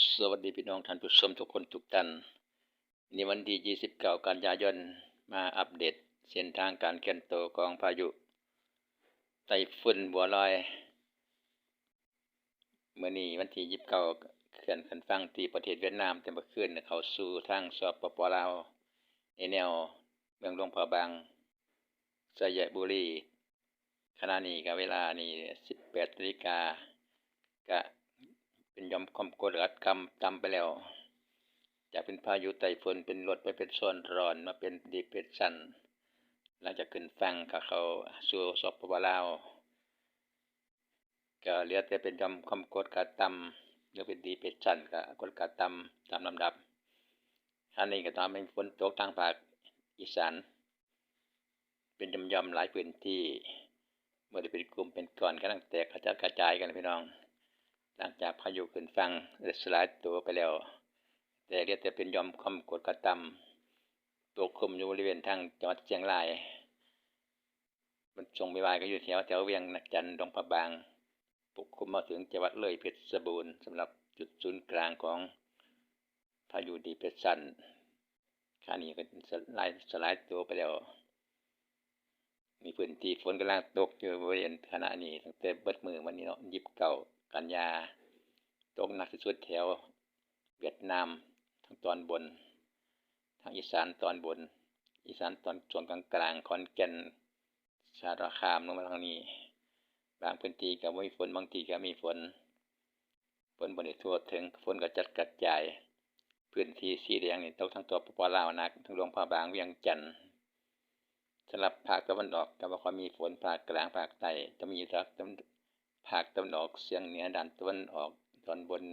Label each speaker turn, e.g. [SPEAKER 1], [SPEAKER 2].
[SPEAKER 1] สวัสดีพี่น้องท่านผู้ชมทุกคนทุกท่านในวันที่29กันยายนมาอัปเดตเส้นทางการเคลื่อนตัวของพายุไต้ฝุ่นบัวลอยเมื่อนี้วันที่29เคลื่อนขึ้นฝั่งที่ประเทศเวียดนามแต่เมื่อคืนเข้าสู่ทางสปป.ลาวในแนวเมืองหลวงพระบางสระบุรีขณะนี้ก็เวลานี้ 18:00 นก็เป็นหย่อมความกดอากาศต่ำไปแล้วจากเป็นพายุไต้ฝุ่นเป็นลดไปเป็นโซนร้อนมาเป็นดีเพรสชันหลังจากขึ้นฝั่งก็เข้าสู่สปป.ลาวก็เหลือแต่เป็นหย่อมความกดอากาศต่ำหรือเป็นดีเพรสชันก็กดอากาศต่ำตามลำดับอันนี้ก็ทำให้ฝนตกทางภาคอีสานเป็นหย่อมๆหลายพื้นที่เมื่อได้เป็นกลุ่มเป็นก้อนกำลังแตกกระจายกันพี่น้องหลังจากพายุขึ้นฝั่งสลายตัวไปแล้วแต่เหลือแต่เป็นหย่อมความกดอากาศต่ำตัวคุมอยู่บริเวณทางจังหวัดเชียงรายมันส่งไปวายก็อยู่แถวเวียงนักจันทร์หลวงพระบางปกคลุมมาถึงจังหวัดเลยเพชรบูรณ์สำหรับจุดศูนย์กลางของพายุดีเพรสชันขณะนี้ก็สลายตัวไปแล้วมีพื้นที่ฝนกำลังตกอยู่บริเวณขณะนี้ตั้งแต่เบิดมือวันนี้เนาะ29กันยาตกหนักที่สุดแถวเวียดนามทางตอนบนทางอีสานตอนบนอีสานตอนส่วนกลางขอนแก่นสารคามลงมาทางนี้บางพื้นที่ก็มีฝนบางที่ก็มีฝนบ่ได้ทั่วถึงฝนก็จัดกระจายพื้นที่สีแดงนี่ตกทั้งตัวปปลาวนักทั้งหลวงพระบางเวียงจันทน์สำหรับภาคตะวันออกก็บ่ค่อยมีฝนภาคกลางภาคใต้จะมีภาคตะวันออกเฉียงเหนือด้านตะวันออกตอนบน